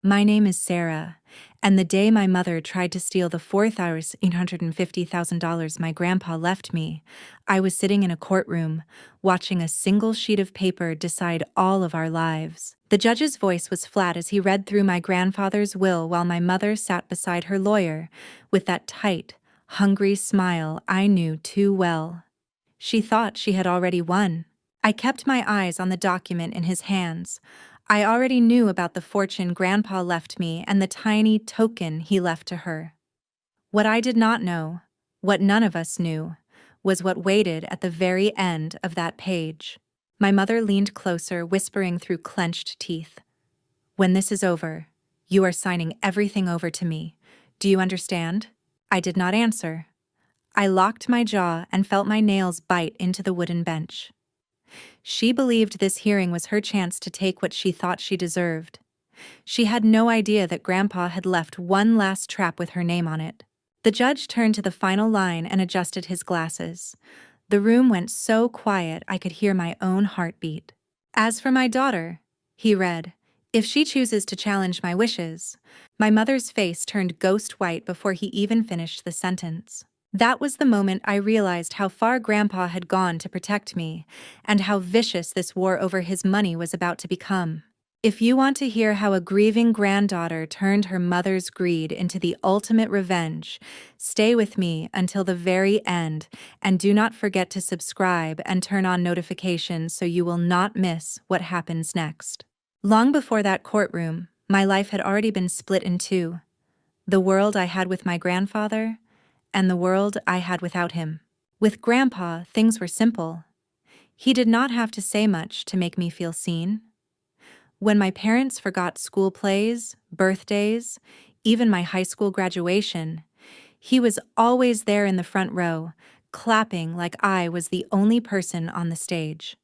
My name is Sarah, and the day my mother tried to steal the $4,850,000 my grandpa left me, I was sitting in a courtroom, watching a single sheet of paper decide all of our lives. The judge's voice was flat as he read through my grandfather's will while my mother sat beside her lawyer, with that tight, hungry smile I knew too well. She thought she had already won. I kept my eyes on the document in his hands. I already knew about the fortune Grandpa left me and the tiny token he left to her. What I did not know, what none of us knew, was what waited at the very end of that page. My mother leaned closer, whispering through clenched teeth. "When this is over, you are signing everything over to me. Do you understand?" I did not answer. I locked my jaw and felt my nails bite into the wooden bench. She believed this hearing was her chance to take what she thought she deserved. She had no idea that Grandpa had left one last trap with her name on it. The judge turned to the final line and adjusted his glasses. The room went so quiet I could hear my own heartbeat. "As for my daughter," he read, "if she chooses to challenge my wishes." My mother's face turned ghost white before he even finished the sentence. That was the moment I realized how far Grandpa had gone to protect me, and how vicious this war over his money was about to become. If you want to hear how a grieving granddaughter turned her mother's greed into the ultimate revenge, stay with me until the very end, and do not forget to subscribe and turn on notifications so you will not miss what happens next. Long before that courtroom, my life had already been split in two: the world I had with my grandfather, and the world I had without him. With Grandpa, things were simple. He did not have to say much to make me feel seen. When my parents forgot school plays, birthdays, even my high school graduation, he was always there in the front row, clapping like I was the only person on the stage.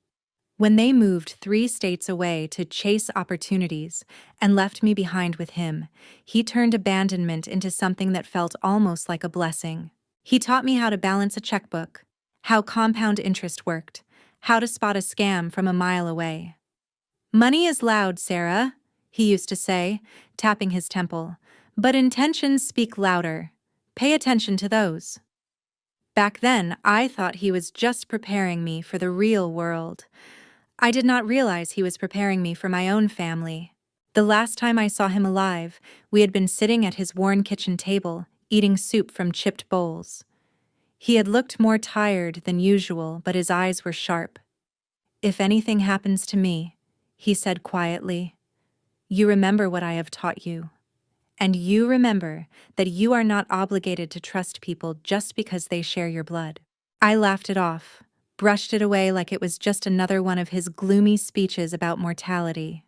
When they moved 3 states away to chase opportunities and left me behind with him, he turned abandonment into something that felt almost like a blessing. He taught me how to balance a checkbook, how compound interest worked, how to spot a scam from a mile away. "Money is loud, Sarah," he used to say, tapping his temple, "but intentions speak louder. Pay attention to those." Back then, I thought he was just preparing me for the real world. I did not realize he was preparing me for my own family. The last time I saw him alive, we had been sitting at his worn kitchen table, eating soup from chipped bowls. He had looked more tired than usual, but his eyes were sharp. "If anything happens to me," he said quietly, "you remember what I have taught you. And you remember that you are not obligated to trust people just because they share your blood." I laughed it off, brushed it away like it was just another one of his gloomy speeches about mortality.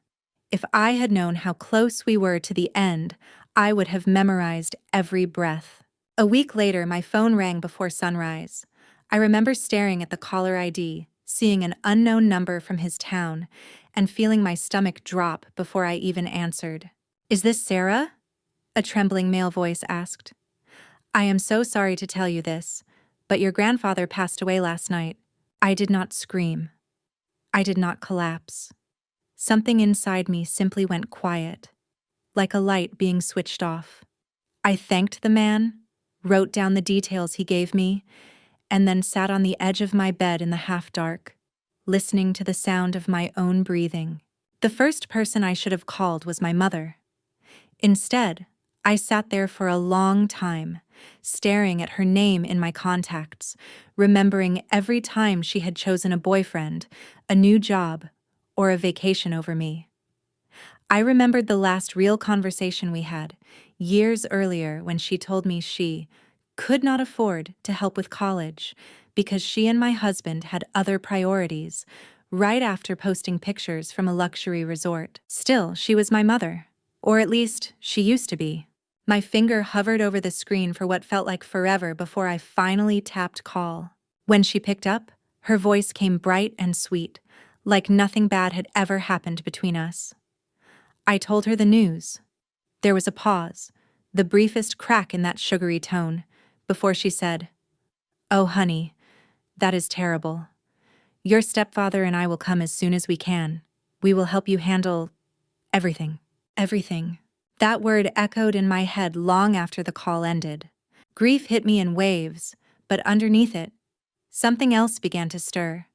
If I had known how close we were to the end, I would have memorized every breath. A week later, my phone rang before sunrise. I remember staring at the caller ID, seeing an unknown number from his town, and feeling my stomach drop before I even answered. "Is this Sarah?" a trembling male voice asked. "I am so sorry to tell you this, but your grandfather passed away last night." I did not scream. I did not collapse. Something inside me simply went quiet, like a light being switched off. I thanked the man, wrote down the details he gave me, and then sat on the edge of my bed in the half-dark, listening to the sound of my own breathing. The first person I should have called was my mother. Instead, I sat there for a long time, staring at her name in my contacts, remembering every time she had chosen a boyfriend, a new job, or a vacation over me. I remembered the last real conversation we had, years earlier, when she told me she could not afford to help with college because she and my husband had other priorities, right after posting pictures from a luxury resort. Still, she was my mother, or at least she used to be. My finger hovered over the screen for what felt like forever before I finally tapped call. When she picked up, her voice came bright and sweet, like nothing bad had ever happened between us. I told her the news. There was a pause, the briefest crack in that sugary tone, before she said, "Oh, honey, that is terrible. Your stepfather and I will come as soon as we can. We will help you handle everything." Everything. That word echoed in my head long after the call ended. Grief hit me in waves, but underneath it, something else began to stir.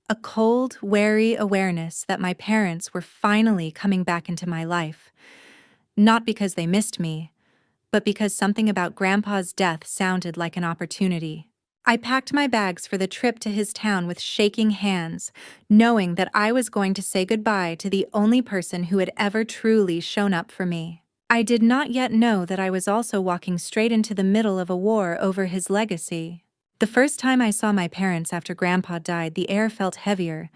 A cold, wary awareness that my parents were finally coming back into my life. Not because they missed me, but because something about Grandpa's death sounded like an opportunity. I packed my bags for the trip to his town with shaking hands, knowing that I was going to say goodbye to the only person who had ever truly shown up for me. I did not yet know that I was also walking straight into the middle of a war over his legacy. The first time I saw my parents after Grandpa died, the air felt heavier,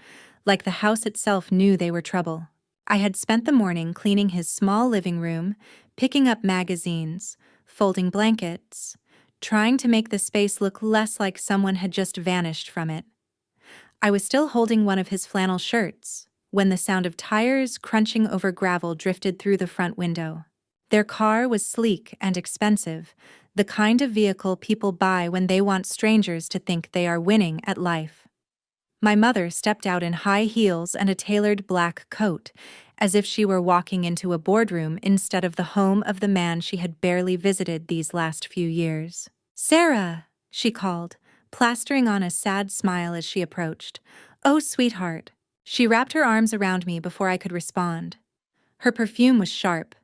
like the house itself knew they were trouble. I had spent the morning cleaning his small living room, picking up magazines, folding blankets, trying to make the space look less like someone had just vanished from it. I was still holding one of his flannel shirts when the sound of tires crunching over gravel drifted through the front window. Their car was sleek and expensive, the kind of vehicle people buy when they want strangers to think they are winning at life. My mother stepped out in high heels and a tailored black coat, as if she were walking into a boardroom instead of the home of the man she had barely visited these last few years. "Sarah," she called, plastering on a sad smile as she approached. "Oh, sweetheart." She wrapped her arms around me before I could respond. Her perfume was sharp,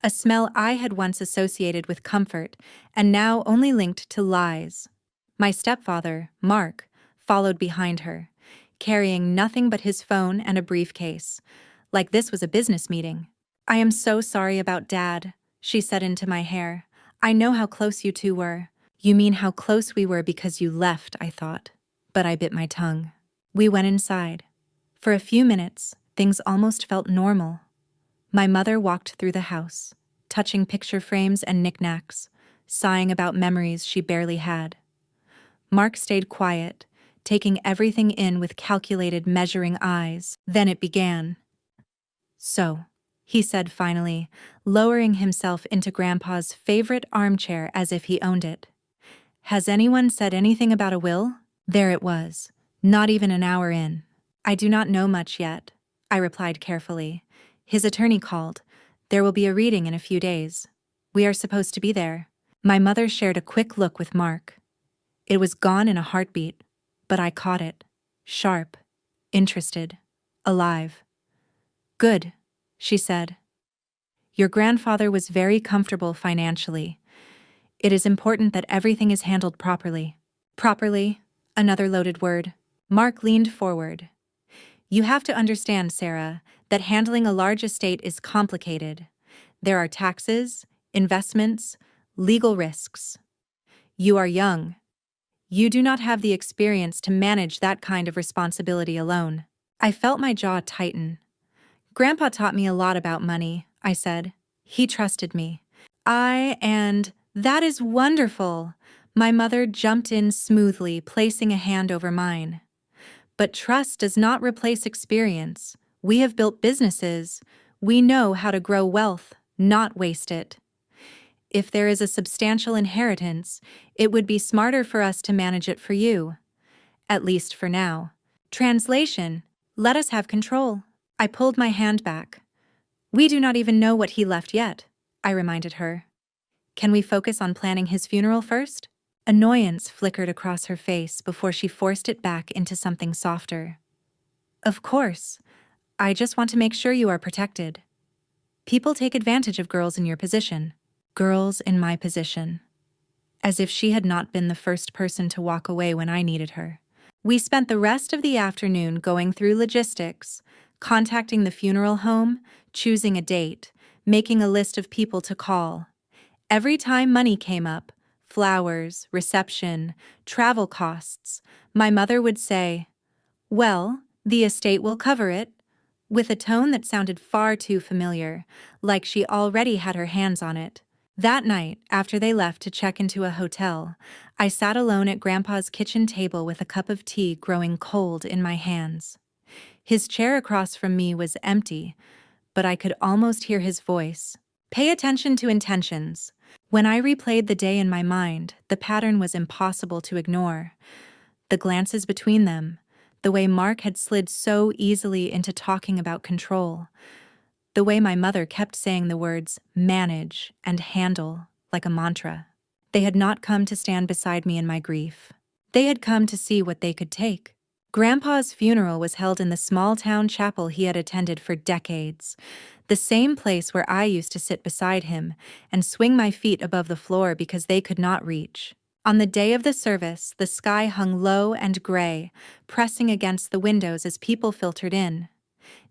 a smell I had once associated with comfort and now only linked to lies. My stepfather, Mark, followed behind her, carrying nothing but his phone and a briefcase, like this was a business meeting. "I am so sorry about Dad," she said into my hair. "I know how close you two were." "You mean how close we were because you left," I thought. But I bit my tongue. We went inside. For a few minutes, things almost felt normal. My mother walked through the house, touching picture frames and knickknacks, sighing about memories she barely had. Mark stayed quiet, taking everything in with calculated, measuring eyes. Then it began. "So," he said finally, lowering himself into Grandpa's favorite armchair as if he owned it. "Has anyone said anything about a will?" There it was, not even an hour in. "I do not know much yet," I replied carefully. "His attorney called. There will be a reading in a few days. We are supposed to be there." My mother shared a quick look with Mark. It was gone in a heartbeat, but I caught it. Sharp, interested, alive. "Good," she said. "Your grandfather was very comfortable financially. It is important that everything is handled properly." Properly, another loaded word. Mark leaned forward. "You have to understand, Sarah, that handling a large estate is complicated. There are taxes, investments, legal risks. You are young. You do not have the experience to manage that kind of responsibility alone." I felt my jaw tighten. "Grandpa taught me a lot about money," I said. "He trusted me." And that is wonderful." My mother jumped in smoothly, placing a hand over mine. "But trust does not replace experience. We have built businesses. We know how to grow wealth, not waste it. If there is a substantial inheritance, it would be smarter for us to manage it for you. At least for now. Translation: let us have control." I pulled my hand back. "We do not even know what he left yet," I reminded her. "Can we focus on planning his funeral first?" Annoyance flickered across her face before she forced it back into something softer. "Of course. I just want to make sure you are protected. People take advantage of girls in your position." Girls in my position. As if she had not been the first person to walk away when I needed her. We spent the rest of the afternoon going through logistics, contacting the funeral home, choosing a date, making a list of people to call. Every time money came up, flowers, reception, travel costs, my mother would say, "Well, the estate will cover it," with a tone that sounded far too familiar, like she already had her hands on it. That night, after they left to check into a hotel, I sat alone at Grandpa's kitchen table with a cup of tea growing cold in my hands. His chair across from me was empty, but I could almost hear his voice. "Pay attention to intentions." When I replayed the day in my mind, the pattern was impossible to ignore. The glances between them, the way Mark had slid so easily into talking about control, the way my mother kept saying the words manage and handle like a mantra. They had not come to stand beside me in my grief. They had come to see what they could take. Grandpa's funeral was held in the small-town chapel he had attended for decades, the same place where I used to sit beside him and swing my feet above the floor because they could not reach. On the day of the service, the sky hung low and gray, pressing against the windows as people filtered in.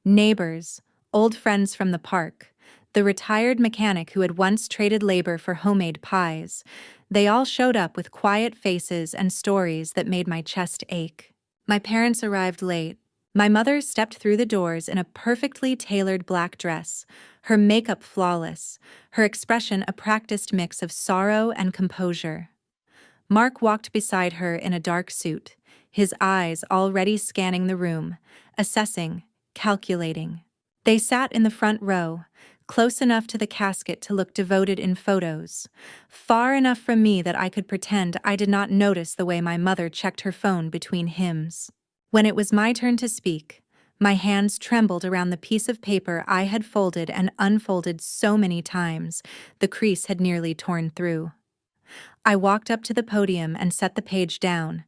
Neighbors, old friends from the park, the retired mechanic who had once traded labor for homemade pies, they all showed up with quiet faces and stories that made my chest ache. My parents arrived late. My mother stepped through the doors in a perfectly tailored black dress, her makeup flawless, her expression a practiced mix of sorrow and composure. Mark walked beside her in a dark suit, his eyes already scanning the room, assessing, calculating. They sat in the front row, close enough to the casket to look devoted in photos, far enough from me that I could pretend I did not notice the way my mother checked her phone between hymns. When it was my turn to speak, my hands trembled around the piece of paper I had folded and unfolded so many times, the crease had nearly torn through. I walked up to the podium and set the page down,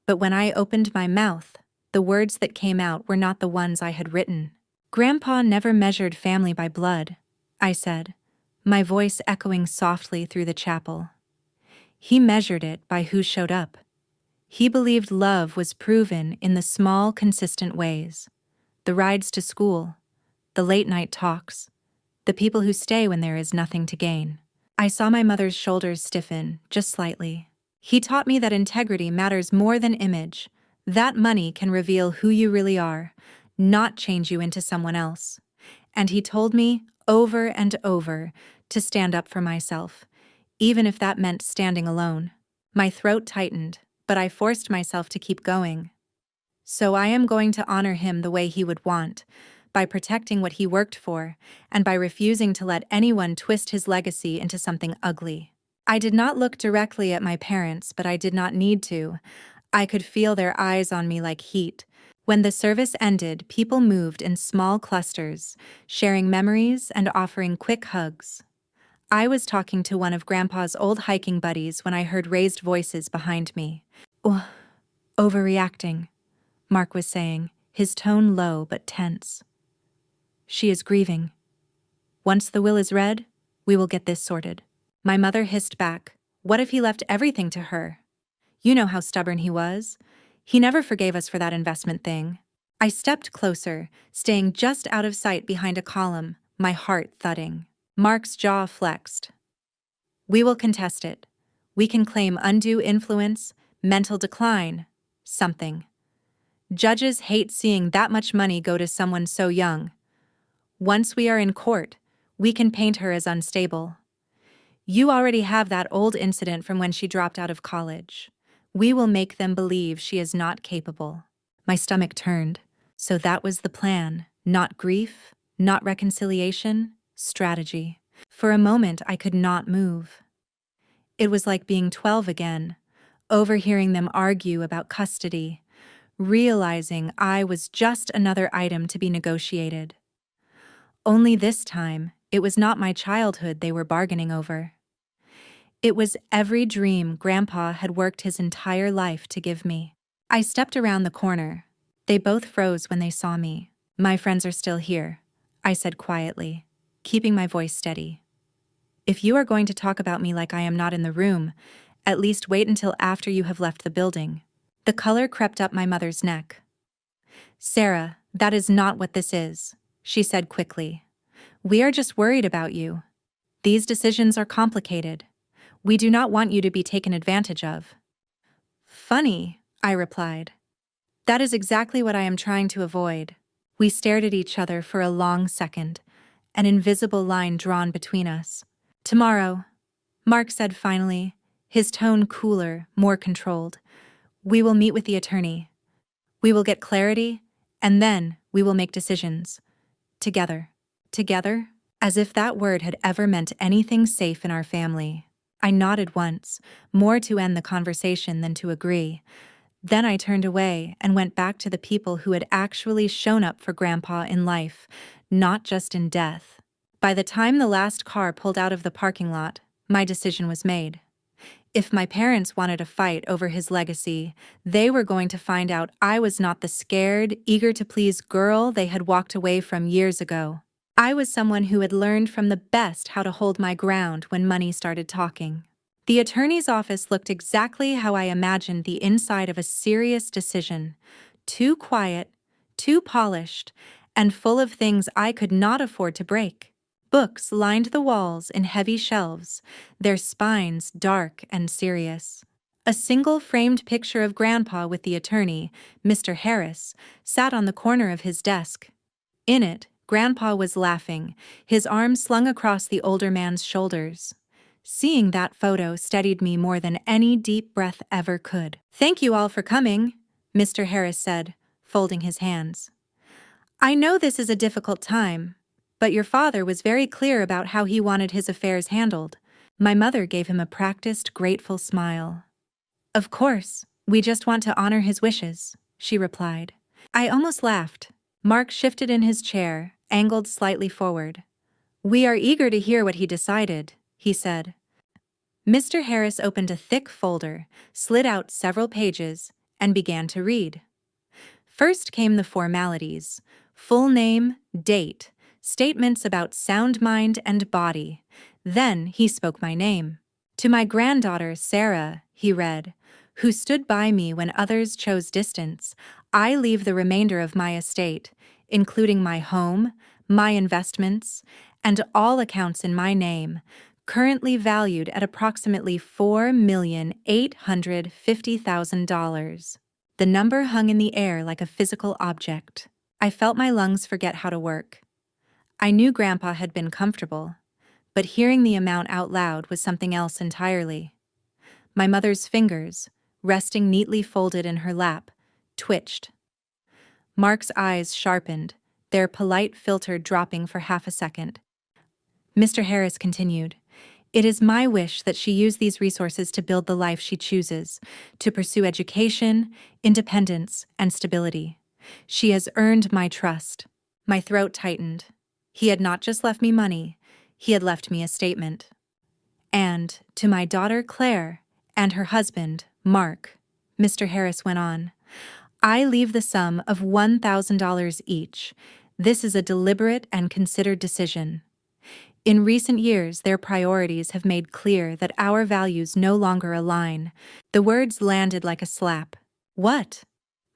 but when I opened my mouth, the words that came out were not the ones I had written. Grandpa never measured family by blood, I said, my voice echoing softly through the chapel. He measured it by who showed up. He believed love was proven in the small, consistent ways. The rides to school, the late-night talks, the people who stay when there is nothing to gain. I saw my mother's shoulders stiffen, just slightly. He taught me that integrity matters more than image, that money can reveal who you really are, not change you into someone else. And he told me, over and over, to stand up for myself, even if that meant standing alone. My throat tightened, but I forced myself to keep going. So I am going to honor him the way he would want, by protecting what he worked for, and by refusing to let anyone twist his legacy into something ugly. I did not look directly at my parents, but I did not need to. I could feel their eyes on me like heat. When the service ended, people moved in small clusters, sharing memories and offering quick hugs. I was talking to one of Grandpa's old hiking buddies when I heard raised voices behind me. Overreacting, Mark was saying, his tone low but tense. She is grieving. Once the will is read, we will get this sorted. My mother hissed back, what if he left everything to her? You know how stubborn he was. He never forgave us for that investment thing. I stepped closer, staying just out of sight behind a column, my heart thudding. Mark's jaw flexed. We will contest it. We can claim undue influence, mental decline, something. Judges hate seeing that much money go to someone so young. Once we are in court, we can paint her as unstable. You already have that old incident from when she dropped out of college. We will make them believe she is not capable. My stomach turned. So that was the plan. Not grief, not reconciliation, strategy. For a moment, I could not move. It was like being 12 again, overhearing them argue about custody, realizing I was just another item to be negotiated. Only this time, it was not my childhood they were bargaining over. It was every dream Grandpa had worked his entire life to give me. I stepped around the corner. They both froze when they saw me. My friends are still here, I said quietly, keeping my voice steady. If you are going to talk about me like I am not in the room, at least wait until after you have left the building. The color crept up my mother's neck. Sarah, that is not what this is, she said quickly. We are just worried about you. These decisions are complicated. We do not want you to be taken advantage of. Funny, I replied. That is exactly what I am trying to avoid. We stared at each other for a long second, an invisible line drawn between us. Tomorrow, Mark said finally, his tone cooler, more controlled. We will meet with the attorney. We will get clarity, and then we will make decisions. Together. Together? As if that word had ever meant anything safe in our family. I nodded once, more to end the conversation than to agree. Then I turned away and went back to the people who had actually shown up for Grandpa in life, not just in death. By the time the last car pulled out of the parking lot, my decision was made. If my parents wanted a fight over his legacy, they were going to find out I was not the scared, eager-to-please girl they had walked away from years ago. I was someone who had learned from the best how to hold my ground when money started talking. The attorney's office looked exactly how I imagined the inside of a serious decision. Too quiet, too polished, and full of things I could not afford to break. Books lined the walls in heavy shelves, their spines dark and serious. A single framed picture of Grandpa with the attorney, Mr. Harris, sat on the corner of his desk. In it, Grandpa was laughing, his arms slung across the older man's shoulders. Seeing that photo steadied me more than any deep breath ever could. "Thank you all for coming," Mr. Harris said, folding his hands. "I know this is a difficult time, but your father was very clear about how he wanted his affairs handled." My mother gave him a practiced, grateful smile. "Of course, we just want to honor his wishes," she replied. I almost laughed. Mark shifted in his chair, angled slightly forward. "We are eager to hear what he decided," he said. Mr. Harris opened a thick folder, slid out several pages, and began to read. First came the formalities: full name, date, statements about sound mind and body. Then he spoke my name. "To my granddaughter, Sarah," he read, "who stood by me when others chose distance, I leave the remainder of my estate, including my home, my investments, and all accounts in my name, currently valued at approximately $4,850,000. The number hung in the air like a physical object. I felt my lungs forget how to work. I knew Grandpa had been comfortable, but hearing the amount out loud was something else entirely. My mother's fingers, resting neatly folded in her lap, twitched. Mark's eyes sharpened, their polite filter dropping for half a second. Mr. Harris continued, "It is my wish that she use these resources to build the life she chooses, to pursue education, independence, and stability. She has earned my trust." My throat tightened. He had not just left me money, he had left me a statement. "And to my daughter Claire and her husband, Mark," Mr. Harris went on, "I leave the sum of $1,000 each. This is a deliberate and considered decision. In recent years, their priorities have made clear that our values no longer align." The words landed like a slap. "What?"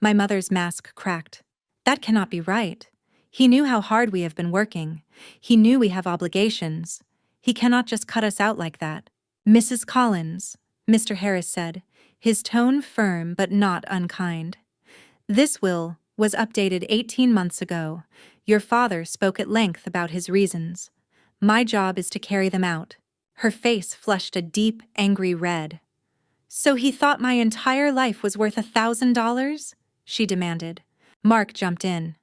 My mother's mask cracked. "That cannot be right. He knew how hard we have been working. He knew we have obligations. He cannot just cut us out like that." "Mrs. Collins," Mr. Harris said, his tone firm but not unkind. "This will was updated 18 months ago. Your father spoke at length about his reasons. My job is to carry them out." Her face flushed a deep, angry red. "So he thought my entire life was worth $1,000? She demanded. Mark jumped in.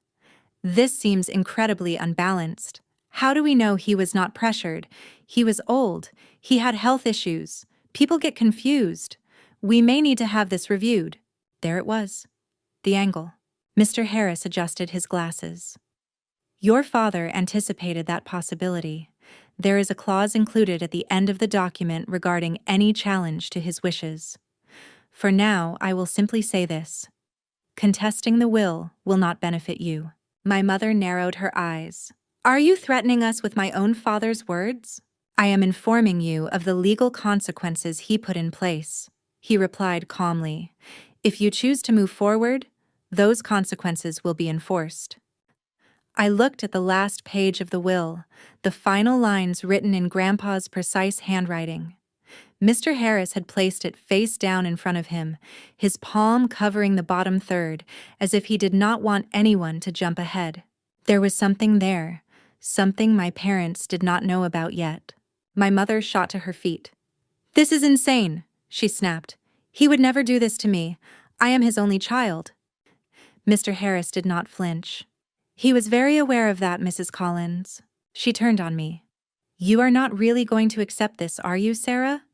"This seems incredibly unbalanced. How do we know he was not pressured? He was old. He had health issues. People get confused. We may need to have this reviewed." There it was. The angle. Mr. Harris adjusted his glasses. "Your father anticipated that possibility. There is a clause included at the end of the document regarding any challenge to his wishes. For now, I will simply say this. Contesting the will not benefit you." My mother narrowed her eyes. "Are you threatening us with my own father's words?" "I am informing you of the legal consequences he put in place," he replied calmly. "If you choose to move forward, those consequences will be enforced." I looked at the last page of the will, the final lines written in Grandpa's precise handwriting. Mr. Harris had placed it face down in front of him, his palm covering the bottom third, as if he did not want anyone to jump ahead. There was something there, something my parents did not know about yet. My mother shot to her feet. "This is insane," she snapped. "He would never do this to me. I am his only child." Mr. Harris did not flinch. "He was very aware of that, Mrs. Collins." She turned on me. "You are not really going to accept this, are you, Sarah?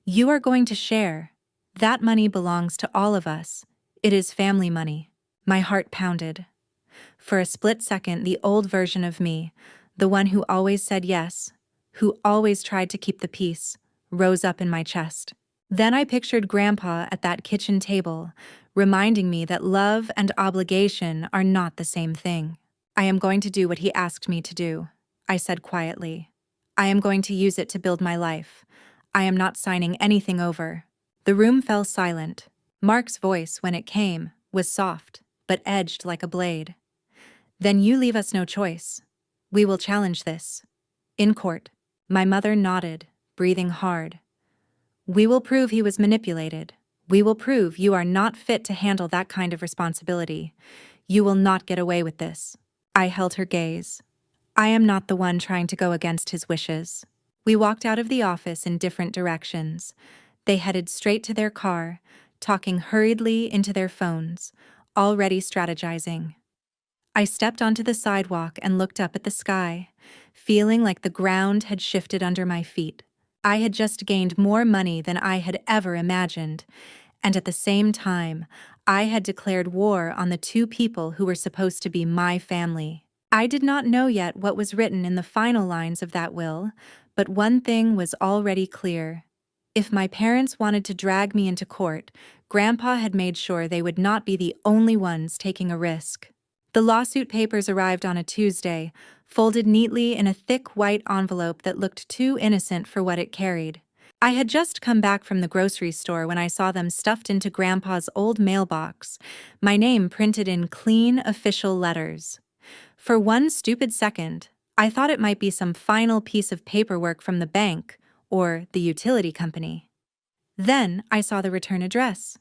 You are going to share. That money belongs to all of us. It is family money. My heart pounded. For a split second, the old version of me, the one who always said yes, who always tried to keep the peace, rose up in my chest. Then I pictured Grandpa at that kitchen table, reminding me that love and obligation are not the same thing. I am going to do what he asked me to do, I said quietly. I am going to use it to build my life. I am not signing anything over. The room fell silent. Mark's voice, when it came, was soft, but edged like a blade. Then you leave us no choice. We will challenge this. In court. My mother nodded, breathing hard. We will prove he was manipulated. We will prove you are not fit to handle that kind of responsibility. You will not get away with this. I held her gaze. I am not the one trying to go against his wishes. We walked out of the office in different directions. They headed straight to their car, talking hurriedly into their phones, already strategizing. I stepped onto the sidewalk and looked up at the sky, feeling like the ground had shifted under my feet. I had just gained more money than I had ever imagined, and at the same time, I had declared war on the two people who were supposed to be my family. I did not know yet what was written in the final lines of that will, but one thing was already clear. If my parents wanted to drag me into court, Grandpa had made sure they would not be the only ones taking a risk. The lawsuit papers arrived on a Tuesday, folded neatly in a thick white envelope that looked too innocent for what it carried. I had just come back from the grocery store when I saw them stuffed into Grandpa's old mailbox, my name printed in clean, official letters. For one stupid second, I thought it might be some final piece of paperwork from the bank or the utility company. Then I saw the return address,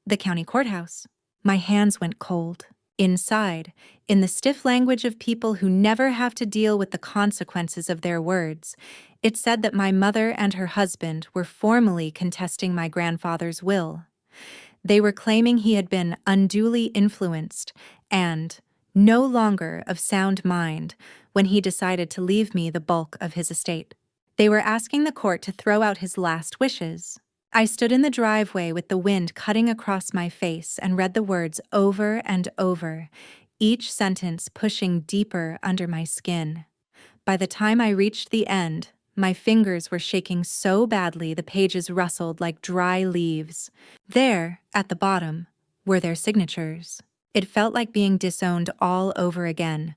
the county courthouse. My hands went cold. Inside, in the stiff language of people who never have to deal with the consequences of their words, it said that my mother and her husband were formally contesting my grandfather's will. They were claiming he had been unduly influenced and no longer of sound mind when he decided to leave me the bulk of his estate. They were asking the court to throw out his last wishes. I stood in the driveway with the wind cutting across my face and read the words over and over, each sentence pushing deeper under my skin. By the time I reached the end, my fingers were shaking so badly the pages rustled like dry leaves. There, at the bottom, were their signatures. It felt like being disowned all over again,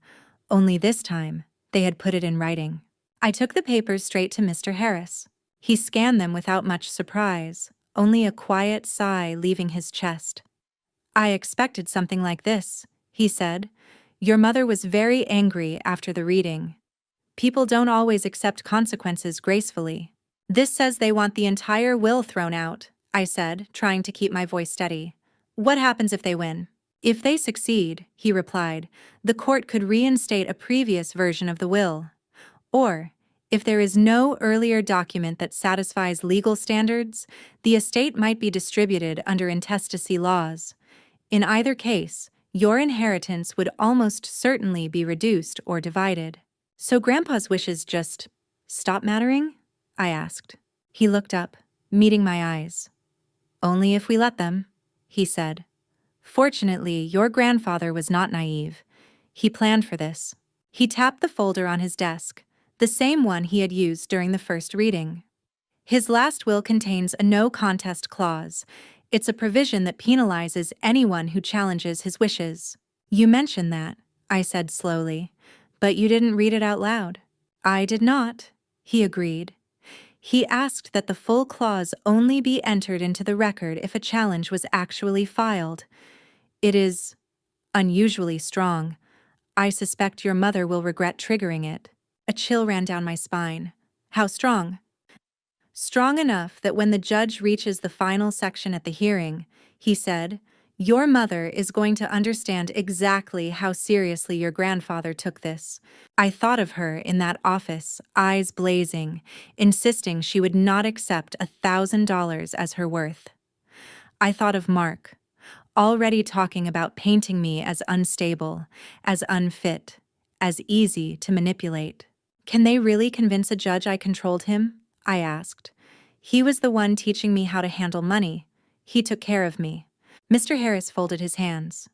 only this time they had put it in writing. I took the papers straight to Mr. Harris. He scanned them without much surprise, only a quiet sigh leaving his chest. I expected something like this, he said. Your mother was very angry after the reading. People don't always accept consequences gracefully. This says they want the entire will thrown out, I said, trying to keep my voice steady. What happens if they win? If they succeed, he replied, the court could reinstate a previous version of the will. Or, if there is no earlier document that satisfies legal standards, the estate might be distributed under intestacy laws. In either case, your inheritance would almost certainly be reduced or divided. So Grandpa's wishes just stop mattering? I asked. He looked up, meeting my eyes. Only if we let them, he said. Fortunately, your grandfather was not naive. He planned for this. He tapped the folder on his desk, the same one he had used during the first reading. His last will contains a no-contest clause. It's a provision that penalizes anyone who challenges his wishes. You mentioned that, I said slowly, but you didn't read it out loud. I did not, he agreed. He asked that the full clause only be entered into the record if a challenge was actually filed. It is unusually strong. I suspect your mother will regret triggering it. A chill ran down my spine. How strong? Strong enough that when the judge reaches the final section at the hearing, he said, your mother is going to understand exactly how seriously your grandfather took this. I thought of her in that office, eyes blazing, insisting she would not accept $1,000 as her worth. I thought of Mark, already talking about painting me as unstable, as unfit, as easy to manipulate. Can they really convince a judge I controlled him? I asked. He was the one teaching me how to handle money. He took care of me. Mr. Harris folded his hands.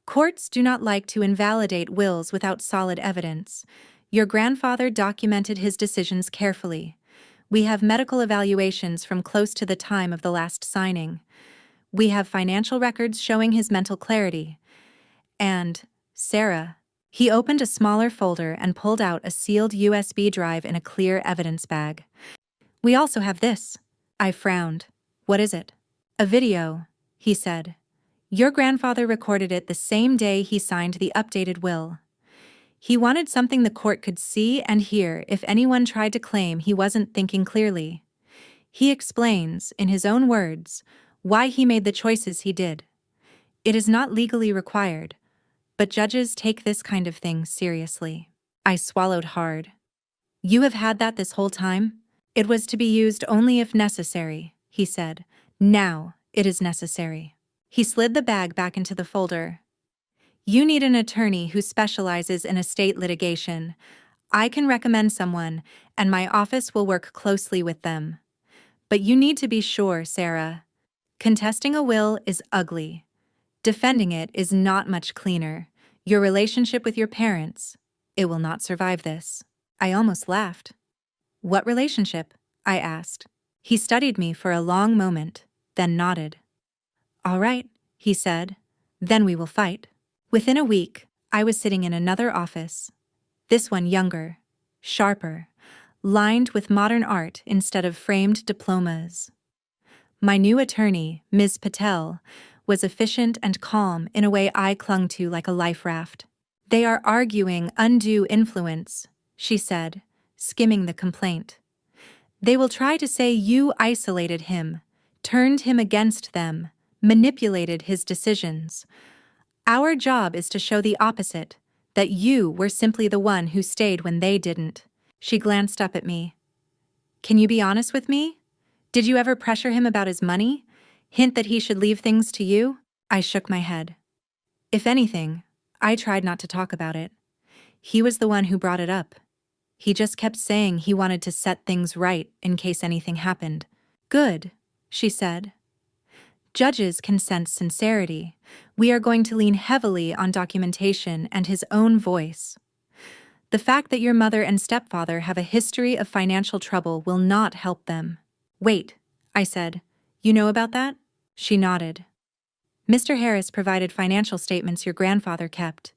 Courts do not like to invalidate wills without solid evidence. Your grandfather documented his decisions carefully. We have medical evaluations from close to the time of the last signing. We have financial records showing his mental clarity. And, Sarah, he opened a smaller folder and pulled out a sealed USB drive in a clear evidence bag. We also have this. I frowned. What is it? A video, he said. Your grandfather recorded it the same day he signed the updated will. He wanted something the court could see and hear if anyone tried to claim he wasn't thinking clearly. He explains, in his own words, why he made the choices he did. It is not legally required, but judges take this kind of thing seriously. I swallowed hard. You have had that this whole time? It was to be used only if necessary, he said. Now it is necessary. He slid the bag back into the folder. You need an attorney who specializes in estate litigation. I can recommend someone, and my office will work closely with them. But you need to be sure, Sarah. Contesting a will is ugly. Defending it is not much cleaner. Your relationship with your parents, it will not survive this. I almost laughed. What relationship? I asked. He studied me for a long moment, then nodded. All right, he said. Then we will fight. Within a week, I was sitting in another office. This one younger, sharper, lined with modern art instead of framed diplomas. My new attorney, Ms. Patel, was efficient and calm in a way I clung to like a life raft. They are arguing undue influence, she said, skimming the complaint. They will try to say you isolated him, turned him against them, manipulated his decisions. Our job is to show the opposite, that you were simply the one who stayed when they didn't. She glanced up at me. Can you be honest with me? Did you ever pressure him about his money? Hint that he should leave things to you? I shook my head. If anything, I tried not to talk about it. He was the one who brought it up. He just kept saying he wanted to set things right in case anything happened. Good, she said. Judges can sense sincerity. We are going to lean heavily on documentation and his own voice. The fact that your mother and stepfather have a history of financial trouble will not help them. Wait, I said. You know about that? She nodded. Mr. Harris provided financial statements your grandfather kept.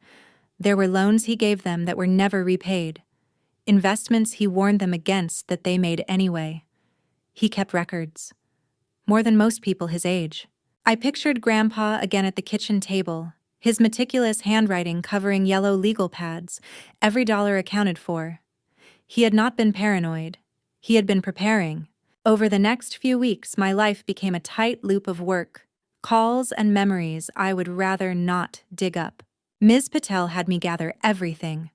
There were loans he gave them that were never repaid. Investments he warned them against that they made anyway. He kept records. More than most people his age. I pictured Grandpa again at the kitchen table, his meticulous handwriting covering yellow legal pads, every dollar accounted for. He had not been paranoid. He had been preparing. Over the next few weeks, my life became a tight loop of work, calls and memories I would rather not dig up. Ms. Patel had me gather everything.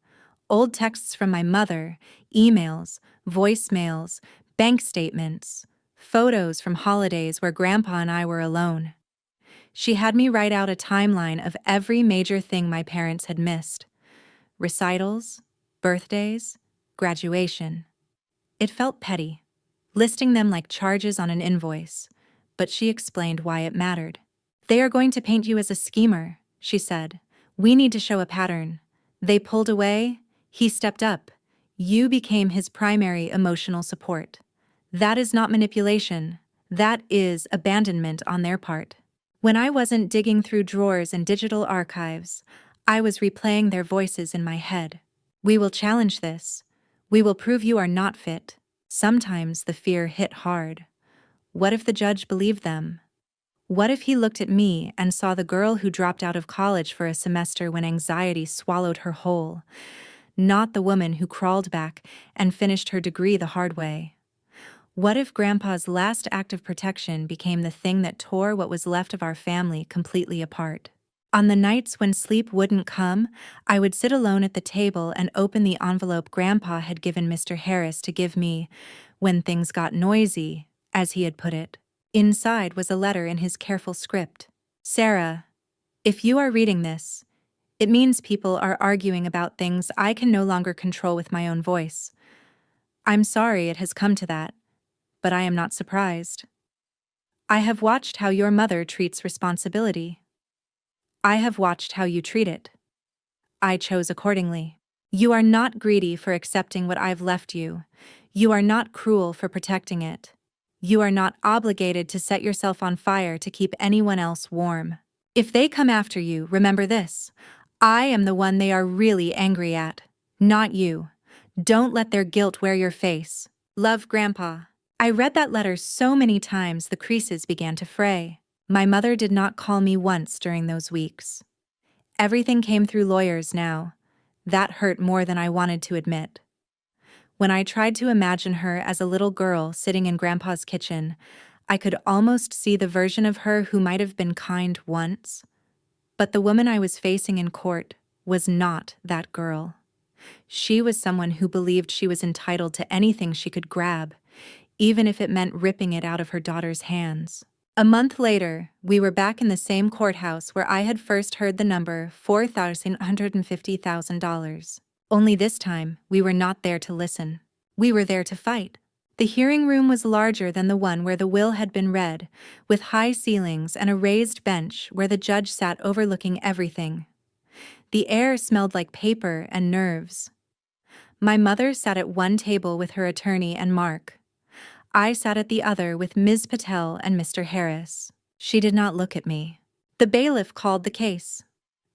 Old texts from my mother, emails, voicemails, bank statements, photos from holidays where Grandpa and I were alone. She had me write out a timeline of every major thing my parents had missed. Recitals, birthdays, graduation. It felt petty, listing them like charges on an invoice, but she explained why it mattered. They are going to paint you as a schemer, she said. We need to show a pattern. They pulled away, he stepped up. You became his primary emotional support. That is not manipulation. That is abandonment on their part. When I wasn't digging through drawers and digital archives, I was replaying their voices in my head. We will challenge this. We will prove you are not fit. Sometimes the fear hit hard. What if the judge believed them? What if he looked at me and saw the girl who dropped out of college for a semester when anxiety swallowed her whole, not the woman who crawled back and finished her degree the hard way? What if Grandpa's last act of protection became the thing that tore what was left of our family completely apart? On the nights when sleep wouldn't come, I would sit alone at the table and open the envelope Grandpa had given Mr. Harris to give me when things got noisy, as he had put it. Inside was a letter in his careful script. Sarah, if you are reading this, it means people are arguing about things I can no longer control with my own voice. I'm sorry it has come to that, but I am not surprised. I have watched how your mother treats responsibility. I have watched how you treat it. I chose accordingly. You are not greedy for accepting what I've left you. You are not cruel for protecting it. You are not obligated to set yourself on fire to keep anyone else warm. If they come after you, remember this. I am the one they are really angry at, not you. Don't let their guilt wear your face. Love, Grandpa. I read that letter so many times the creases began to fray. My mother did not call me once during those weeks. Everything came through lawyers now. That hurt more than I wanted to admit. When I tried to imagine her as a little girl sitting in Grandpa's kitchen, I could almost see the version of her who might have been kind once. But the woman I was facing in court was not that girl. She was someone who believed she was entitled to anything she could grab, even if it meant ripping it out of her daughter's hands. A month later, we were back in the same courthouse where I had first heard the number $450,000. Only this time, we were not there to listen. We were there to fight. The hearing room was larger than the one where the will had been read, with high ceilings and a raised bench where the judge sat overlooking everything. The air smelled like paper and nerves. My mother sat at one table with her attorney and Mark. I sat at the other with Ms. Patel and Mr. Harris. She did not look at me. The bailiff called the case.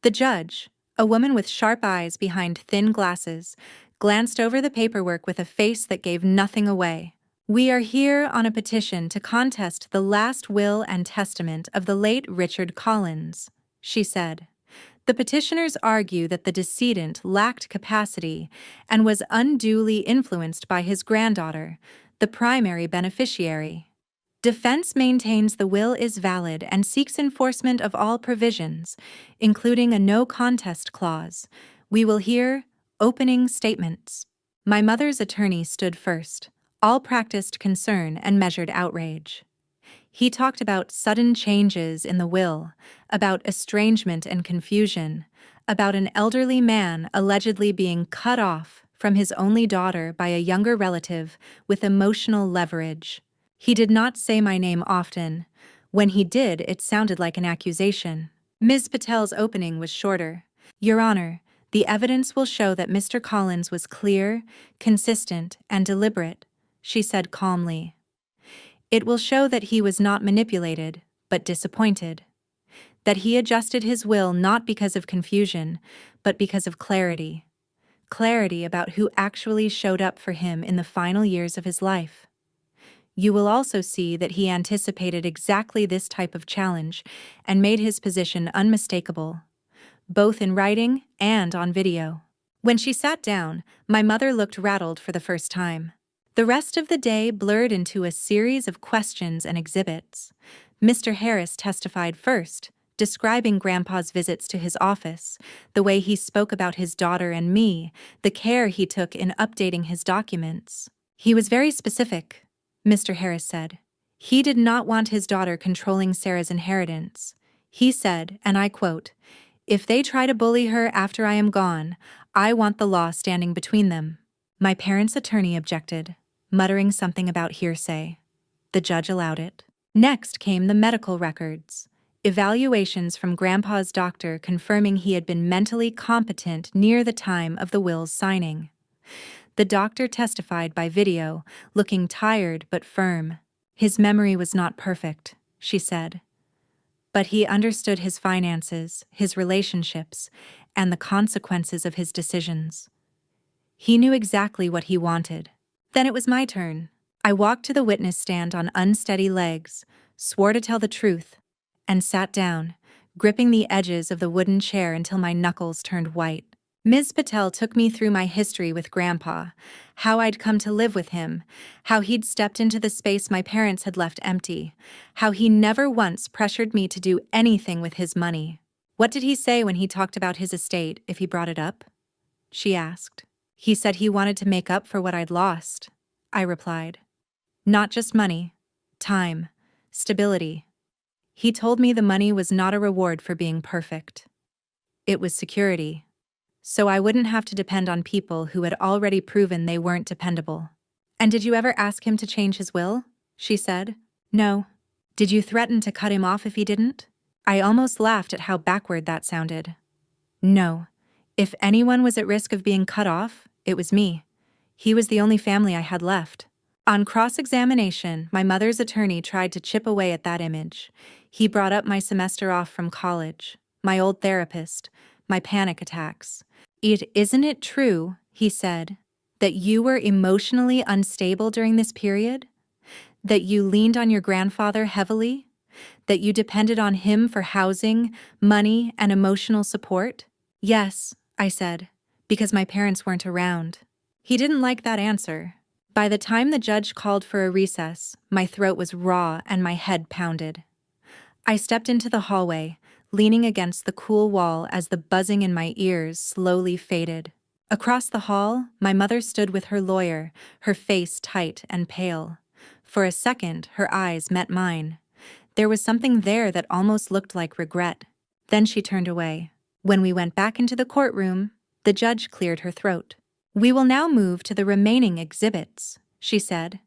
The judge, a woman with sharp eyes behind thin glasses, glanced over the paperwork with a face that gave nothing away. We are here on a petition to contest the last will and testament of the late Richard Collins, she said. The petitioners argue that the decedent lacked capacity and was unduly influenced by his granddaughter, the primary beneficiary. Defense maintains the will is valid and seeks enforcement of all provisions, including a no contest clause. We will hear opening statements. My mother's attorney stood first. All practiced concern and measured outrage. He talked about sudden changes in the will, about estrangement and confusion, about an elderly man allegedly being cut off from his only daughter by a younger relative with emotional leverage. He did not say my name often. When he did, it sounded like an accusation. Ms. Patel's opening was shorter. Your Honor, the evidence will show that Mr. Collins was clear, consistent, and deliberate, she said calmly. It will show that he was not manipulated, but disappointed. That he adjusted his will not because of confusion, but because of clarity. Clarity about who actually showed up for him in the final years of his life. You will also see that he anticipated exactly this type of challenge and made his position unmistakable, both in writing and on video. When she sat down, my mother looked rattled for the first time. The rest of the day blurred into a series of questions and exhibits. Mr. Harris testified first, describing Grandpa's visits to his office, the way he spoke about his daughter and me, the care he took in updating his documents. He was very specific, Mr. Harris said. He did not want his daughter controlling Sarah's inheritance. He said, and I quote, "If they try to bully her after I am gone, I want the law standing between them." My parents' attorney objected, muttering something about hearsay. The judge allowed it. Next came the medical records. Evaluations from Grandpa's doctor confirming he had been mentally competent near the time of the will's signing. The doctor testified by video, looking tired but firm. His memory was not perfect, she said. But he understood his finances, his relationships, and the consequences of his decisions. He knew exactly what he wanted. Then it was my turn. I walked to the witness stand on unsteady legs, swore to tell the truth, and sat down, gripping the edges of the wooden chair until my knuckles turned white. Ms. Patel took me through my history with Grandpa, how I'd come to live with him, how he'd stepped into the space my parents had left empty, how he never once pressured me to do anything with his money. What did he say when he talked about his estate, if he brought it up? She asked. He said he wanted to make up for what I'd lost, I replied. Not just money, time, stability. He told me the money was not a reward for being perfect. It was security. So I wouldn't have to depend on people who had already proven they weren't dependable. And did you ever ask him to change his will? She said. No. Did you threaten to cut him off if he didn't? I almost laughed at how backward that sounded. No. If anyone was at risk of being cut off, it was me. He was the only family I had left. On cross-examination, my mother's attorney tried to chip away at that image. He brought up my semester off from college, my old therapist, my panic attacks. Isn't it true, he said, that you were emotionally unstable during this period? That you leaned on your grandfather heavily? That you depended on him for housing, money, and emotional support? Yes, I said, because my parents weren't around. He didn't like that answer. By the time the judge called for a recess, my throat was raw and my head pounded. I stepped into the hallway, leaning against the cool wall as the buzzing in my ears slowly faded. Across the hall, my mother stood with her lawyer, her face tight and pale. For a second, her eyes met mine. There was something there that almost looked like regret. Then she turned away. When we went back into the courtroom, the judge cleared her throat. "We will now move to the remaining exhibits," she said.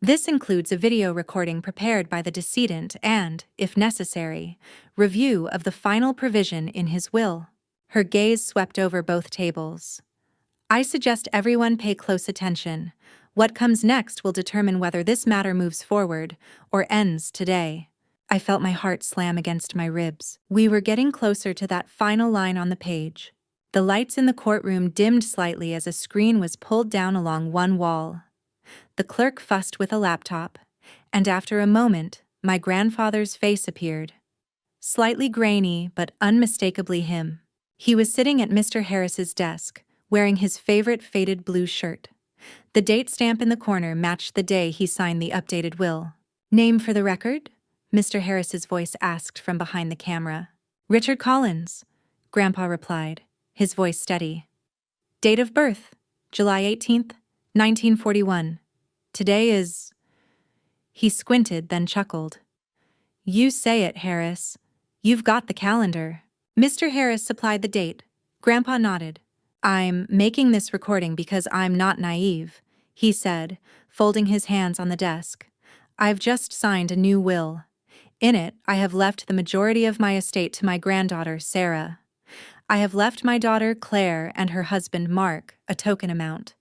"This includes a video recording prepared by the decedent and, if necessary, review of the final provision in his will." Her gaze swept over both tables. "I suggest everyone pay close attention. What comes next will determine whether this matter moves forward or ends today." I felt my heart slam against my ribs. We were getting closer to that final line on the page. The lights in the courtroom dimmed slightly as a screen was pulled down along one wall. The clerk fussed with a laptop, and after a moment, my grandfather's face appeared. Slightly grainy, but unmistakably him. He was sitting at Mr. Harris's desk, wearing his favorite faded blue shirt. The date stamp in the corner matched the day he signed the updated will. "Name for the record?" Mr. Harris's voice asked from behind the camera. "Richard Collins," Grandpa replied, his voice steady. "Date of birth, July 18th, 1941. Today is—" He squinted, then chuckled. "You say it, Harris. You've got the calendar." Mr. Harris supplied the date. Grandpa nodded. "I'm making this recording because I'm not naive," he said, folding his hands on the desk. "I've just signed a new will. In it, I have left the majority of my estate to my granddaughter, Sarah. I have left my daughter, Claire, and her husband, Mark, a token amount.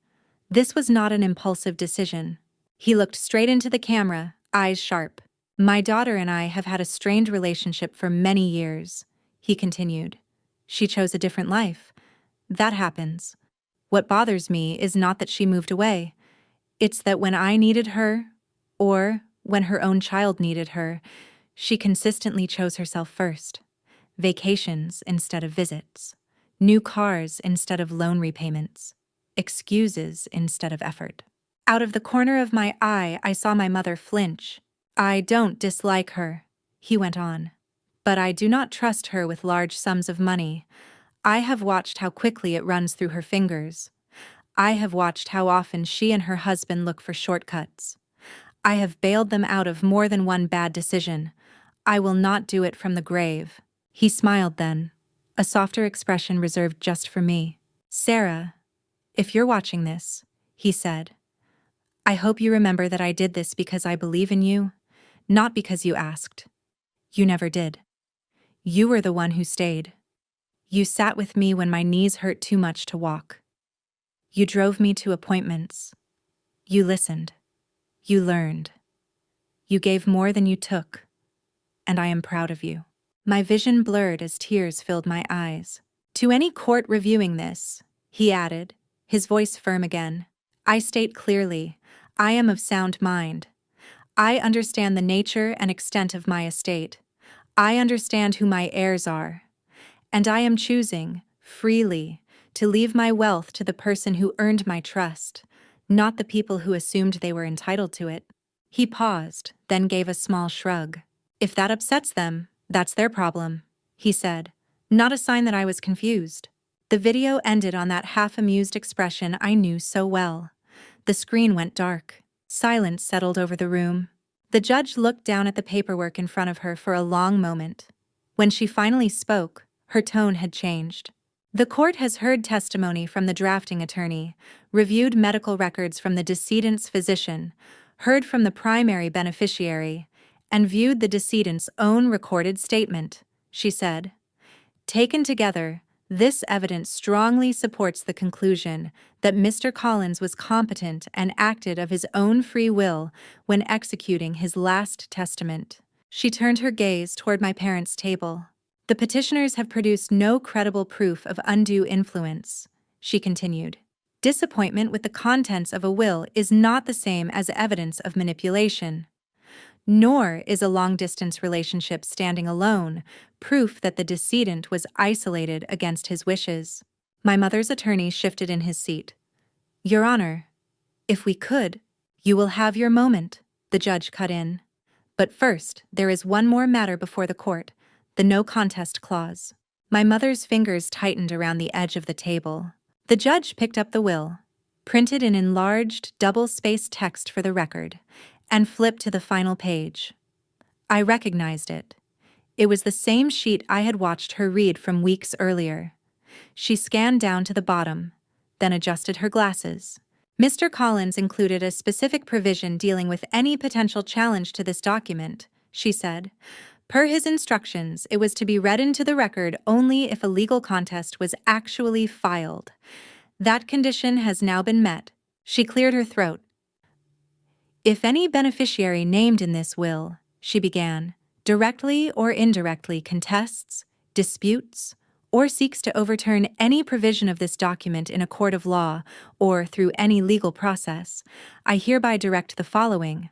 This was not an impulsive decision." He looked straight into the camera, eyes sharp. "My daughter and I have had a strained relationship for many years," he continued. "She chose a different life. That happens. What bothers me is not that she moved away. It's that when I needed her, or when her own child needed her, she consistently chose herself first. Vacations instead of visits. New cars instead of loan repayments. Excuses instead of effort." Out of the corner of my eye, I saw my mother flinch. "I don't dislike her," he went on, "but I do not trust her with large sums of money. I have watched how quickly it runs through her fingers. I have watched how often she and her husband look for shortcuts. I have bailed them out of more than one bad decision. I will not do it from the grave." He smiled then, a softer expression reserved just for me. "Sarah, if you're watching this," he said, "I hope you remember that I did this because I believe in you, not because you asked. You never did. You were the one who stayed. You sat with me when my knees hurt too much to walk. You drove me to appointments. You listened. You learned. You gave more than you took, and I am proud of you." My vision blurred as tears filled my eyes. "To any court reviewing this," he added, his voice firm again, "I state clearly, I am of sound mind. I understand the nature and extent of my estate. I understand who my heirs are. And I am choosing, freely, to leave my wealth to the person who earned my trust, not the people who assumed they were entitled to it." He paused, then gave a small shrug. "If that upsets them, that's their problem," he said, not a sign that I was confused. The video ended on that half-amused expression I knew so well. The screen went dark. Silence settled over the room. The judge looked down at the paperwork in front of her for a long moment. When she finally spoke, her tone had changed. "The court has heard testimony from the drafting attorney, reviewed medical records from the decedent's physician, heard from the primary beneficiary, and viewed the decedent's own recorded statement, she said. Taken together, this evidence strongly supports the conclusion that Mr. Collins was competent and acted of his own free will when executing his last testament. She turned her gaze toward my parents' table. The petitioners have produced no credible proof of undue influence, she continued. Disappointment with the contents of a will is not the same as evidence of manipulation. Nor is a long-distance relationship standing alone proof that the decedent was isolated against his wishes. My mother's attorney shifted in his seat. Your Honor, if we could, you will have your moment, the judge cut in. But first, there is one more matter before the court, the no contest clause. My mother's fingers tightened around the edge of the table. The judge picked up the will, printed in enlarged, double-spaced text for the record, and flipped to the final page. I recognized it. It was the same sheet I had watched her read from weeks earlier. She scanned down to the bottom, then adjusted her glasses. Mr. Collins included a specific provision dealing with any potential challenge to this document, she said. Per his instructions, it was to be read into the record only if a legal contest was actually filed. That condition has now been met. She cleared her throat. If any beneficiary named in this will, she began, directly or indirectly contests, disputes, or seeks to overturn any provision of this document in a court of law or through any legal process, I hereby direct the following.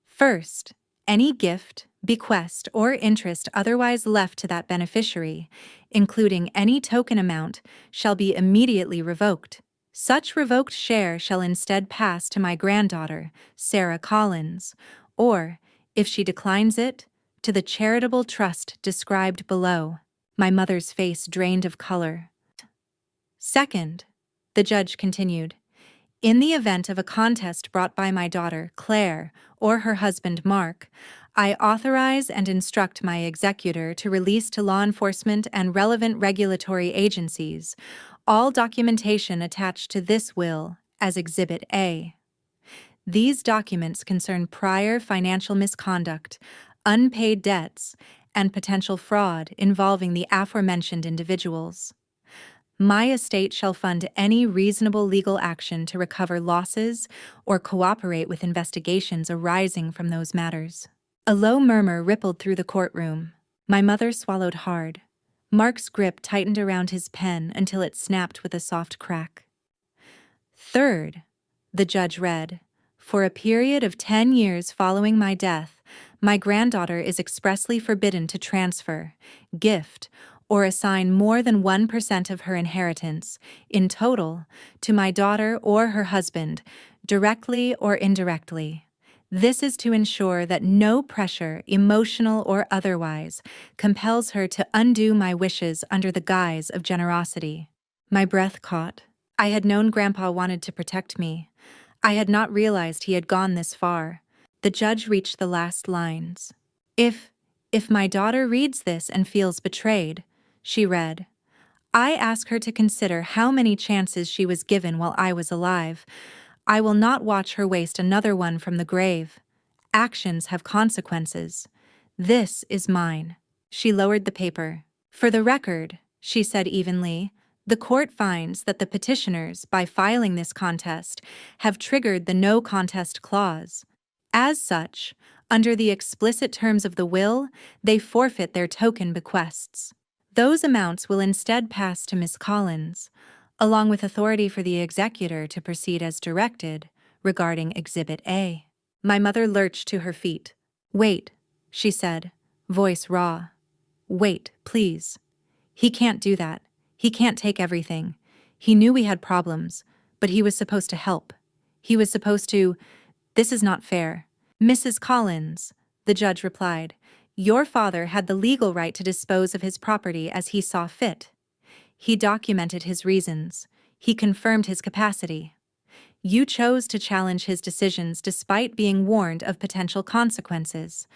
First, any gift, bequest, or interest otherwise left to that beneficiary, including any token amount, shall be immediately revoked. Such revoked share shall instead pass to my granddaughter, Sarah Collins, or, if she declines it, to the charitable trust described below. My mother's face drained of color. Second, the judge continued, in the event of a contest brought by my daughter, Claire, or her husband, Mark, I authorize and instruct my executor to release to law enforcement and relevant regulatory agencies all documentation attached to this will as Exhibit A. These documents concern prior financial misconduct, unpaid debts, and potential fraud involving the aforementioned individuals. My estate shall fund any reasonable legal action to recover losses or cooperate with investigations arising from those matters. A low murmur rippled through the courtroom. My mother swallowed hard. Mark's grip tightened around his pen until it snapped with a soft crack. Third, the judge read, for a period of 10 years following my death, my granddaughter is expressly forbidden to transfer, gift, or assign more than 1% of her inheritance, in total, to my daughter or her husband, directly or indirectly. This is to ensure that no pressure, emotional or otherwise, compels her to undo my wishes under the guise of generosity. My breath caught. I had known Grandpa wanted to protect me. I had not realized he had gone this far. The judge reached the last lines. If my daughter reads this and feels betrayed, she read, I ask her to consider how many chances she was given while I was alive. I will not watch her waste another one from the grave. Actions have consequences. This is mine. She lowered the paper. For the record, she said evenly, the court finds that the petitioners, by filing this contest, have triggered the no contest clause. As such, under the explicit terms of the will, they forfeit their token bequests. Those amounts will instead pass to Miss Collins, along with authority for the executor to proceed as directed regarding Exhibit A. My mother lurched to her feet. Wait, she said, voice raw. Wait, please. He can't do that. He can't take everything. He knew we had problems, but he was supposed to help. He was supposed to... This is not fair. Mrs. Collins, the judge replied, your father had the legal right to dispose of his property as he saw fit. He documented his reasons. He confirmed his capacity. You chose to challenge his decisions despite being warned of potential consequences.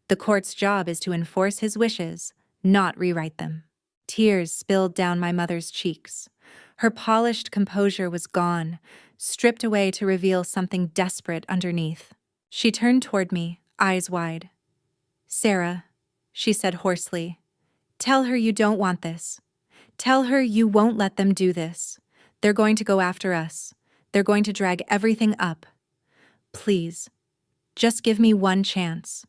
The court's job is to enforce his wishes, not rewrite them. Tears spilled down my mother's cheeks. Her polished composure was gone, stripped away to reveal something desperate underneath. She turned toward me, eyes wide. Sarah, she said hoarsely, tell her you don't want this. Tell her you won't let them do this. They're going to go after us. They're going to drag everything up. Please, just give me one chance.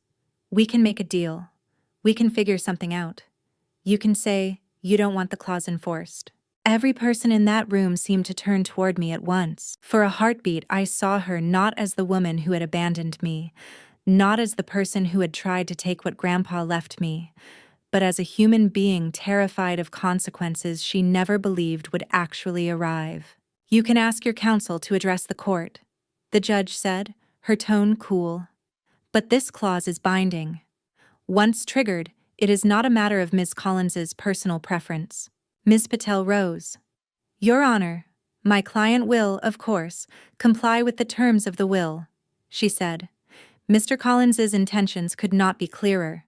We can make a deal. We can figure something out. You can say you don't want the clause enforced. Every person in that room seemed to turn toward me at once. For a heartbeat, I saw her not as the woman who had abandoned me, not as the person who had tried to take what Grandpa left me, but as a human being terrified of consequences she never believed would actually arrive. You can ask your counsel to address the court, the judge said, her tone cool. But this clause is binding. Once triggered, it is not a matter of Ms. Collins's personal preference. Ms. Patel rose. Your Honor, my client will, of course, comply with the terms of the will, she said. Mr. Collins's intentions could not be clearer.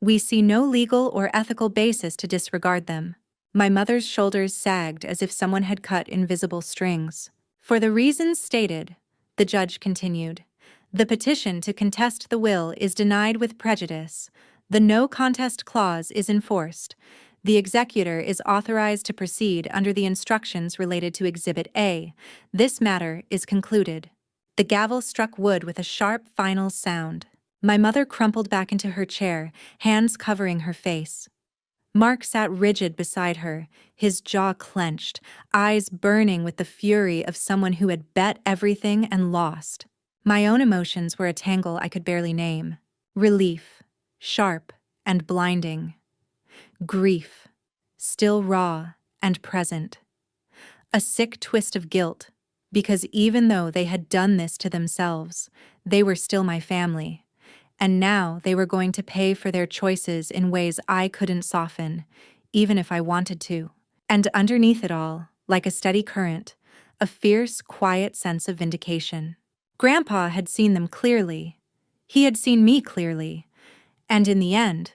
We see no legal or ethical basis to disregard them. My mother's shoulders sagged as if someone had cut invisible strings. For the reasons stated, the judge continued, the petition to contest the will is denied with prejudice. The no contest clause is enforced. The executor is authorized to proceed under the instructions related to Exhibit A. This matter is concluded. The gavel struck wood with a sharp, final sound. My mother crumpled back into her chair, hands covering her face. Mark sat rigid beside her, his jaw clenched, eyes burning with the fury of someone who had bet everything and lost. My own emotions were a tangle I could barely name. Relief, sharp and blinding. Grief, still raw and present. A sick twist of guilt, because even though they had done this to themselves, they were still my family. And now they were going to pay for their choices in ways I couldn't soften, even if I wanted to. And underneath it all, like a steady current, a fierce, quiet sense of vindication. Grandpa had seen them clearly. He had seen me clearly. And in the end,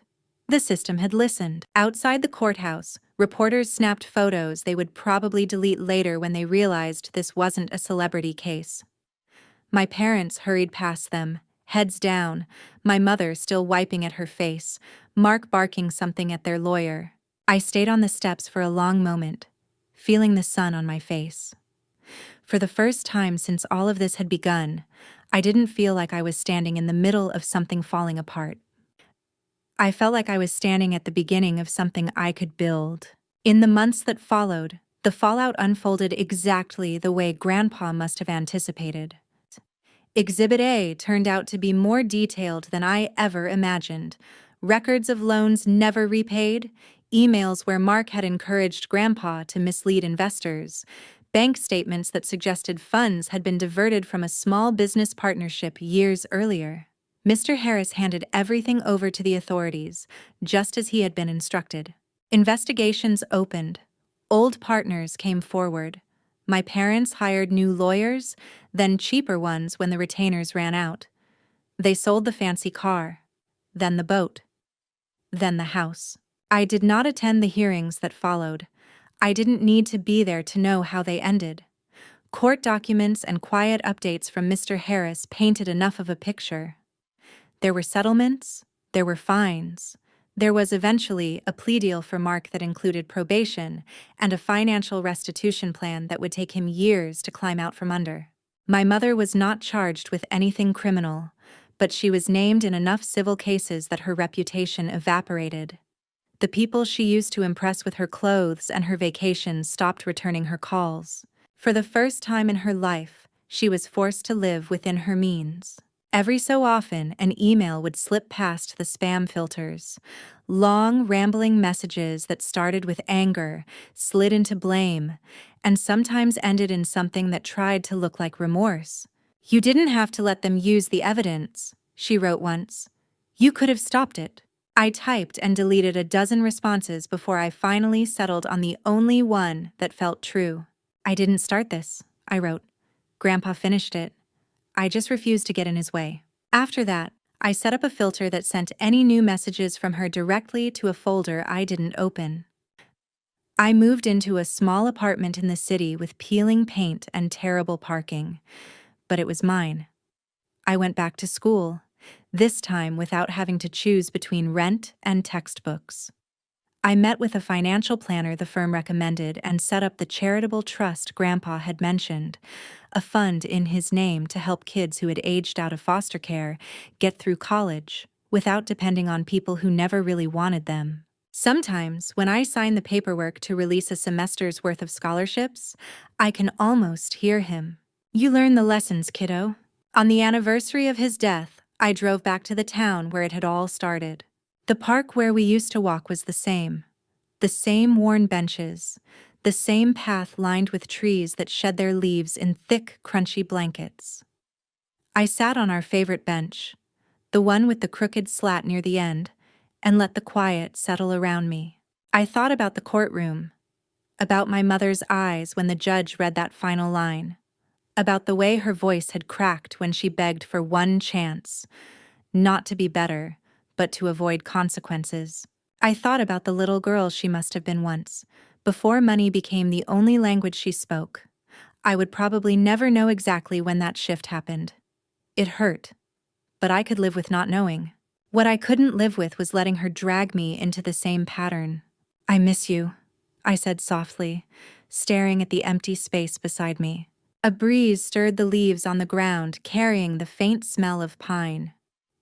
the system had listened. Outside the courthouse, reporters snapped photos they would probably delete later when they realized this wasn't a celebrity case. My parents hurried past them, heads down, my mother still wiping at her face, Mark barking something at their lawyer. I stayed on the steps for a long moment, feeling the sun on my face. For the first time since all of this had begun, I didn't feel like I was standing in the middle of something falling apart. I felt like I was standing at the beginning of something I could build. In the months that followed, the fallout unfolded exactly the way Grandpa must have anticipated. Exhibit A turned out to be more detailed than I ever imagined. Records of loans never repaid, emails where Mark had encouraged Grandpa to mislead investors, bank statements that suggested funds had been diverted from a small business partnership years earlier. Mr. Harris handed everything over to the authorities, just as he had been instructed. Investigations opened. Old partners came forward. My parents hired new lawyers, then cheaper ones when the retainers ran out. They sold the fancy car, then the boat, then the house. I did not attend the hearings that followed. I didn't need to be there to know how they ended. Court documents and quiet updates from Mr. Harris painted enough of a picture. There were settlements, there were fines. There was eventually a plea deal for Mark that included probation and a financial restitution plan that would take him years to climb out from under. My mother was not charged with anything criminal, but she was named in enough civil cases that her reputation evaporated. The people she used to impress with her clothes and her vacations stopped returning her calls. For the first time in her life, she was forced to live within her means. Every so often, an email would slip past the spam filters. Long, rambling messages that started with anger, slid into blame, and sometimes ended in something that tried to look like remorse. You didn't have to let them use the evidence, she wrote once. You could have stopped it. I typed and deleted a dozen responses before I finally settled on the only one that felt true. I didn't start this, I wrote. Grandpa finished it. I just refused to get in his way. After that, I set up a filter that sent any new messages from her directly to a folder I didn't open. I moved into a small apartment in the city with peeling paint and terrible parking, but it was mine. I went back to school, this time without having to choose between rent and textbooks. I met with a financial planner the firm recommended and set up the charitable trust Grandpa had mentioned, a fund in his name to help kids who had aged out of foster care get through college without depending on people who never really wanted them. Sometimes, when I sign the paperwork to release a semester's worth of scholarships, I can almost hear him. "You learn the lessons, kiddo." On the anniversary of his death, I drove back to the town where it had all started. The park where we used to walk was the same. The same worn benches, the same path lined with trees that shed their leaves in thick, crunchy blankets. I sat on our favorite bench, the one with the crooked slat near the end, and let the quiet settle around me. I thought about the courtroom, about my mother's eyes when the judge read that final line, about the way her voice had cracked when she begged for one chance, not to be better, but to avoid consequences. I thought about the little girl she must have been once, before money became the only language she spoke. I would probably never know exactly when that shift happened. It hurt, but I could live with not knowing. What I couldn't live with was letting her drag me into the same pattern. "I miss you," I said softly, staring at the empty space beside me. A breeze stirred the leaves on the ground, carrying the faint smell of pine.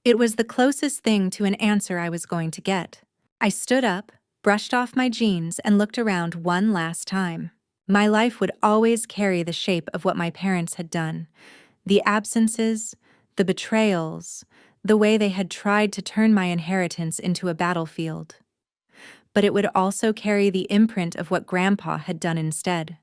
It was the closest thing to an answer I was going to get. I stood up, brushed off my jeans, and looked around one last time. My life would always carry the shape of what my parents had done. The absences, the betrayals, the way they had tried to turn my inheritance into a battlefield. But it would also carry the imprint of what Grandpa had done instead.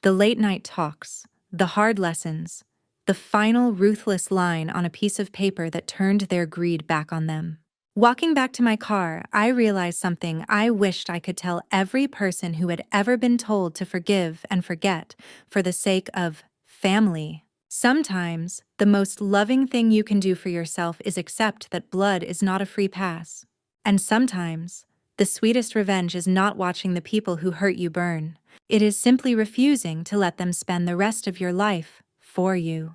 The late-night talks, the hard lessons, the final ruthless line on a piece of paper that turned their greed back on them. Walking back to my car, I realized something I wished I could tell every person who had ever been told to forgive and forget for the sake of family. Sometimes, the most loving thing you can do for yourself is accept that blood is not a free pass. And sometimes, the sweetest revenge is not watching the people who hurt you burn. It is simply refusing to let them spend the rest of your life for you.